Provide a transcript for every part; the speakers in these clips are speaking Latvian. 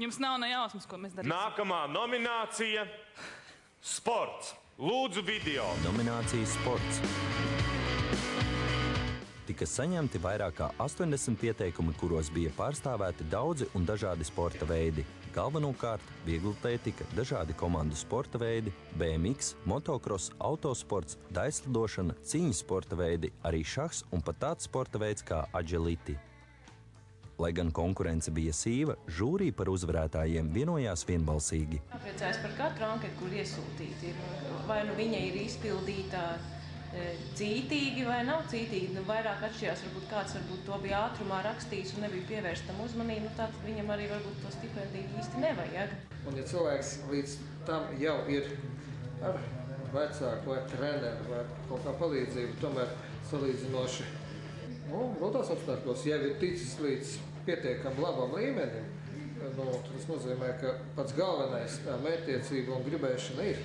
Jums nav ne jausmas, ko mēs darīsim. Nākamā nominācija – sports. Lūdzu video. Nominācija sports. Tika saņemti vairāk kā 80 pieteikumi, kuros bija pārstāvēti daudzi un dažādi sporta veidi. Galvenokārt vieglatlētika, dažādi komandu sporta veidi, BMX, motocross, autosports, daislidošana, cīņas sporta veidi, arī šahs un pat tāds sporta veids kā agility. Lai gan konkurence bija sīva, žūrī par uzvarētājiem vienojās vienbalsīgi. Priecājos par katru anketu, kur iesūtīti. Vai nu viņa ir izpildīta cītīgi vai nav cītīgi. Vairāk atšķirās, varbūt kāds to bija ātrumā rakstījis un nebija pievērst tam uzmanību, tad viņam arī varbūt to stipendiju īsti nevajag. Un ja cilvēks līdz tam jau ir ar vecāku vai treneru vai kaut kā palīdzību, tomēr salīdzinoši grūtās apstākļos jau ir ticis līdz pietiekam labam līmenim, tas nozīmē, ka pats galvenais mērķtiecība un gribēšana ir.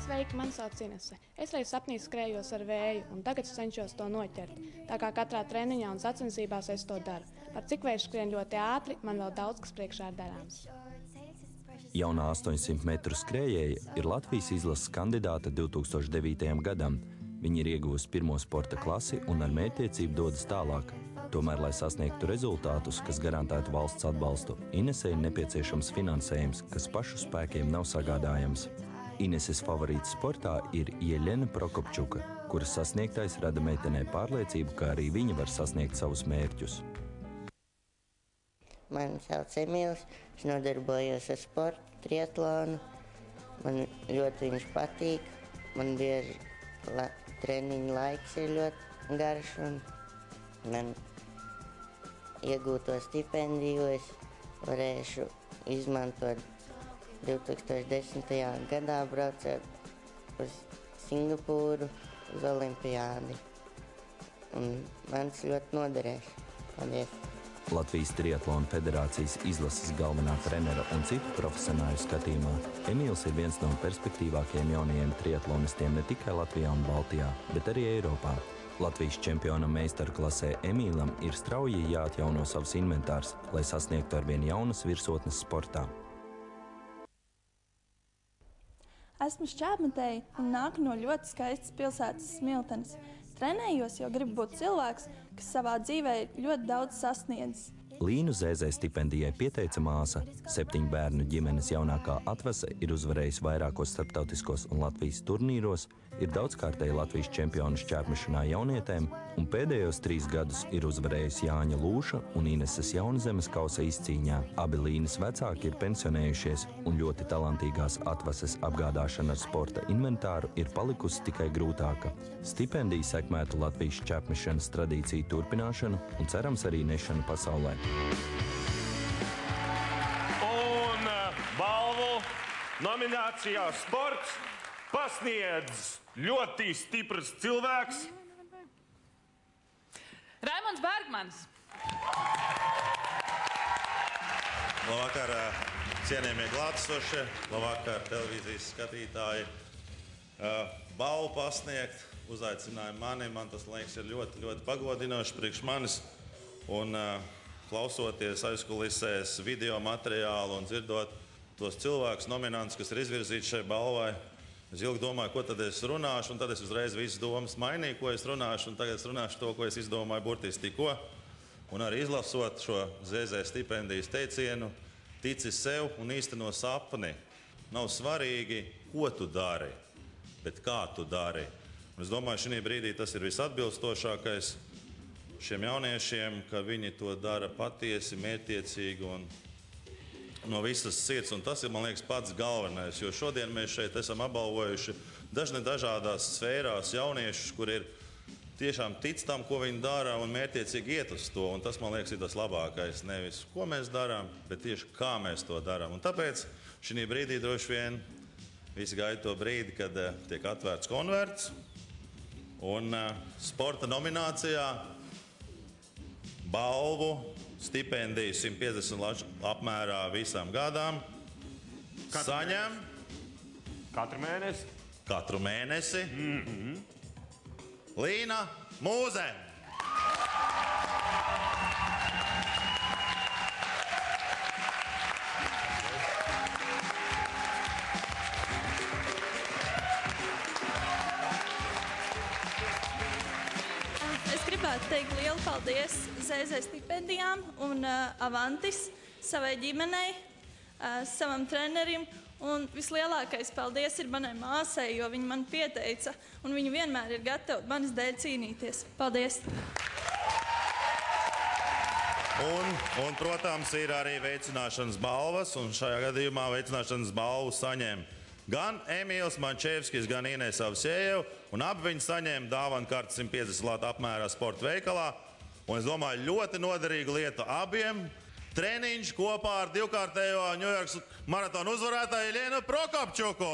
Sveiki, mani sauc Inese. Es reiz sapnī skrējos ar vēju, un tagad cenšos to noķert. Tā kā katrā treniņā un sacensībās es to daru. Par cik vējš skrien ļoti ātri, man vēl daudz kas priekšā ir darāms. Jaunā 800 metru skrējēja ir Latvijas izlases kandidāte 2009. gadam. Viņa ir ieguvusi pirmo sporta klasi un ar mērķtiecību dodas tālāk. Tomēr, lai sasniegtu rezultātus, kas garantētu valsts atbalstu, Inesei ir nepieciešams finansējums, kas pašu spēkiem nav sagādājams. Ineses favorīts sportā ir Jeļena Prokopčuka, kuras sasniegtais rada meitenei pārliecību, ka arī viņa var sasniegt savus mērķus. Mani sauc Emīls, es nodarbojos ar sportu, triatlonu. Man ļoti viņš patīk. Man bieži treniņu laiks ir ļoti garš un man iegūto stipendiju es varēšu izmantot 2010. gadā braucot uz Singapūru uz olimpiādi. Un man tas ļoti noderēs. Paldies! Latvijas triatlona federācijas izlases galvenā trenera un citu profesionāļu skatījumā Emīls ir viens no perspektīvākajiem jaunajiem triatlonistiem ne tikai Latvijā un Baltijā, bet arī Eiropā. Latvijas čempiona meistarklasē Emīlam ir strauji jāatjauno savs inventārs, lai sasniegtu arvien jaunas virsotnes sportā. Esmu šķērsmetēja un nāku no ļoti skaistas pilsētas Smiltenes. Trenējos, jo gribu būt cilvēks, kas savā dzīvē ļoti daudz sasniedzis. Līnu Zēzē stipendijai pieteica māsa. 7 bērnu ģimenes jaunākā atvase ir uzvarējusi vairākos starptautiskos un Latvijas turnīros, ir daudzkārtēji Latvijas čempionu šķērsmešanā jaunietēm un pēdējos 3 gadus ir uzvarējusi Jāņa Lūša un Ineses Jaunzemes kausa izcīņā. Abi Līnas vecāki ir pensionējušies un ļoti talantīgās atvases apgādāšana ar sporta inventāru ir palikusi tikai grūtāka. Stipendija sekmētu Latvijas šķērsmešanas tradīciju turpināšanu un cerams arī nešanu pasaulē. Un balvu nominācijā sports pasniedz ļoti stiprs cilvēks. Raimonds Bergmans. Labvakar, cienījamie klātesošie, labvakar, televīzijas skatītāji. Balvu pasniegt uzaicināja mani, man tas liekas ir ļoti, ļoti pagodinoši priekš manis. Un klausoties aizkulisēs video materiālu un dzirdot tos cilvēkus, nominantus, kas ir izvirzīti šai balvai, Es ilgi domāju, ko tad es runāšu, un tad es uzreiz visas domas mainīju, ko es runāšu, un tagad es runāšu to, ko es izdomāju burtiski tikko. Un arī izlasot šo ZZ stipendijas teicienu, tici sev un īsteno sapni. Nav svarīgi, ko tu dari, bet kā tu dari. Un es domāju, šī brīdī tas ir visatbilstošākais šiem jauniešiem, ka viņi to dara patiesi, mērķtiecīgi un no visas sirds. Un tas ir, man liekas, pats galvenais, jo šodien mēs šeit esam apbalvojuši dažādās sfērās jauniešus, kur ir tiešām tic tam, ko viņi dara un mērķtiecīgi iet uz to. Un tas, man liekas, ir tas labākais. Nevis, ko mēs darām, bet tieši kā mēs to darām. Un tāpēc šī brīdī droši vien visi gaida to brīdi, kad tiek atvērts konverts. Un sporta nominācijā balvu, stipendiju 150 apmērā visām gadām saņem katru mēnesi Līna Mūze. Es gribētu teikt lielu paldies ZZ stipendijām un Avantis, savai ģimenei, savam trenerim. Un vislielākais paldies ir manai māsai, jo viņa man pieteica, un viņa vienmēr ir gatava manis dēļ cīnīties. Paldies! Un, protams, ir arī veicināšanas balvas, un šajā gadījumā veicināšanas balvu saņem gan Emīls Mančevskis, gan Inesa Avsejeva, un abi viņi saņēma dāvanu karti 150 latu apmērā sporta veikalā. Un es domāju, ļoti noderīga lieta abiem. Treniņš kopā ar divkārtējo Ņujorkas maratonu uzvarētāju Iļenu Prokopčuku.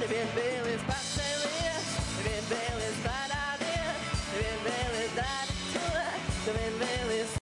Bien, bien,